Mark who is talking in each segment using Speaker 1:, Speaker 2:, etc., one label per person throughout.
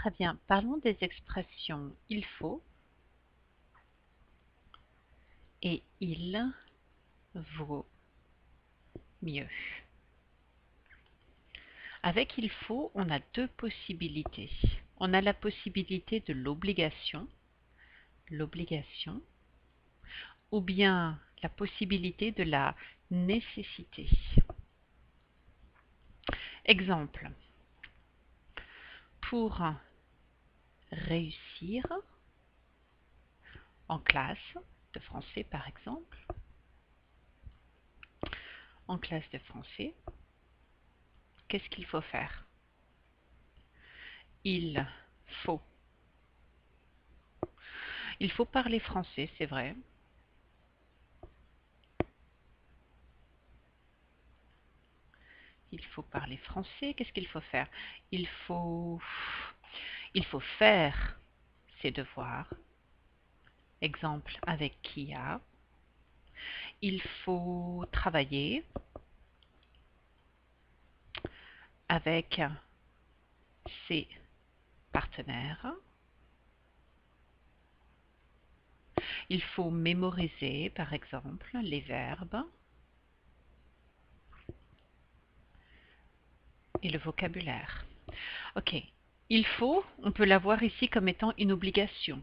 Speaker 1: très bien. Parlons des expressions il faut et il vaut mieux. Avec il faut, on a deux possibilités. On a la possibilité de l'obligation, ou bien la possibilité de la nécessité. Exemple, pour réussir en classe de français par exemple, en classe de français, qu'est-ce qu'il faut faire? Il faut. Il faut parler français, c'est vrai. Il faut parler français. Qu'est-ce qu'il faut faire? Il faut faire ses devoirs. Exemple avec Kia. Il faut travailler avec ses partenaires. Il faut mémoriser, par exemple, les verbes et le vocabulaire. Ok. Il faut, on peut l'avoir ici comme étant une obligation.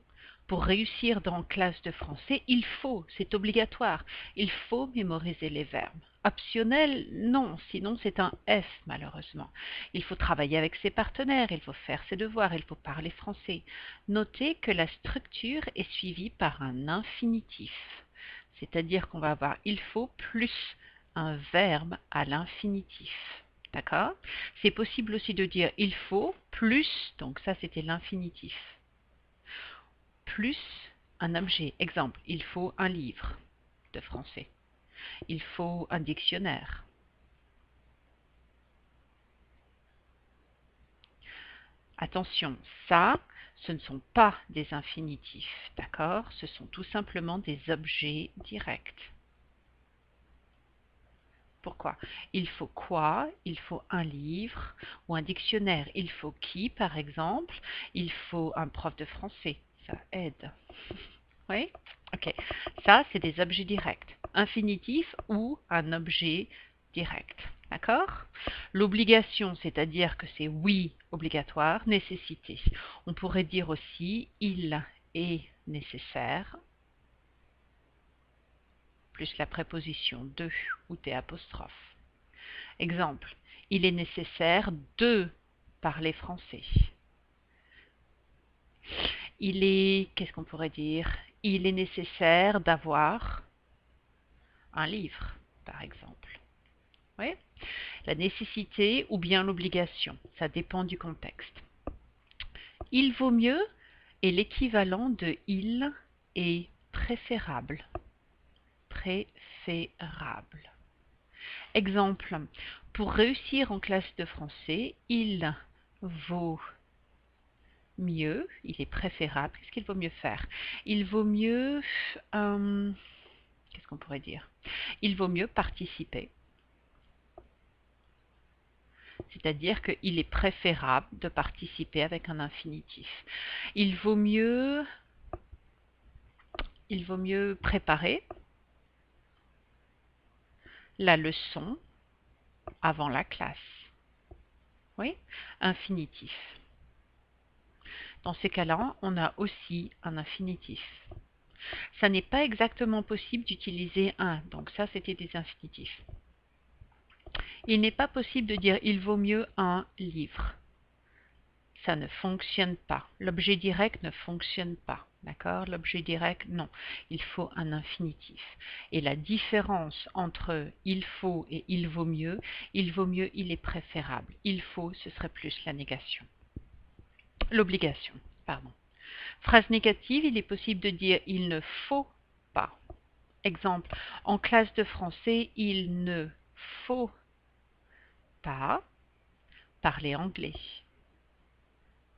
Speaker 1: Pour réussir dans classe de français, il faut, c'est obligatoire. Il faut mémoriser les verbes. Optionnel, non, sinon c'est un F malheureusement. Il faut travailler avec ses partenaires, il faut faire ses devoirs, il faut parler français. Notez que la structure est suivie par un infinitif. C'est-à-dire qu'on va avoir il faut plus un verbe à l'infinitif. D'accord? C'est possible aussi de dire il faut plus, donc ça c'était l'infinitif, plus un objet. Exemple, il faut un livre de français. Il faut un dictionnaire. Attention, ça, ce ne sont pas des infinitifs, d'accord? Ce sont tout simplement des objets directs. Pourquoi? Il faut quoi? Il faut un livre ou un dictionnaire. Il faut qui, par exemple? Il faut un prof de français. Ça aide. Oui? Ok. Ça, c'est des objets directs. Infinitif ou un objet direct. D'accord? L'obligation, c'est-à-dire que c'est oui obligatoire, nécessité. On pourrait dire aussi il est nécessaire, plus la préposition de ou des apostrophes. Exemple, il est nécessaire de parler français. Il est, qu'est-ce qu'on pourrait dire? Il est nécessaire d'avoir un livre, par exemple. Oui? La nécessité ou bien l'obligation, ça dépend du contexte. Il vaut mieux est l'équivalent de il est préférable. Préférable. Exemple, pour réussir en classe de français, il vaut mieux, il est préférable, qu'est-ce qu'il vaut mieux faire? Il vaut mieux, qu'est-ce qu'on pourrait dire? Il vaut mieux participer. C'est-à-dire qu'il est préférable de participer avec un infinitif. Il vaut mieux préparer la leçon avant la classe. Oui, infinitif. Dans ces cas-là, on a aussi un infinitif. Ça n'est pas exactement possible d'utiliser un, donc ça c'était des infinitifs. Il n'est pas possible de dire il vaut mieux un livre. Ça ne fonctionne pas. L'objet direct ne fonctionne pas. D'accord? L'objet direct, non. Il faut un infinitif. Et la différence entre il faut et il vaut mieux, il est préférable. Il faut, ce serait plus la négation. L'obligation, pardon. Phrase négative, il est possible de dire il ne faut pas. Exemple, en classe de français, il ne faut pas parler anglais.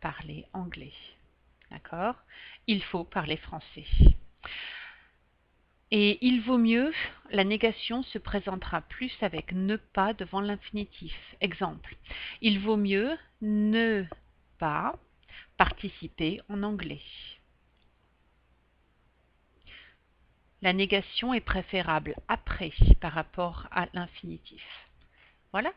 Speaker 1: Parler anglais. D'accord? Il faut parler français. Et il vaut mieux, la négation se présentera plus avec ne pas devant l'infinitif. Exemple, il vaut mieux ne pas Participer en anglais. La négation est préférable après par rapport à l'infinitif. Voilà.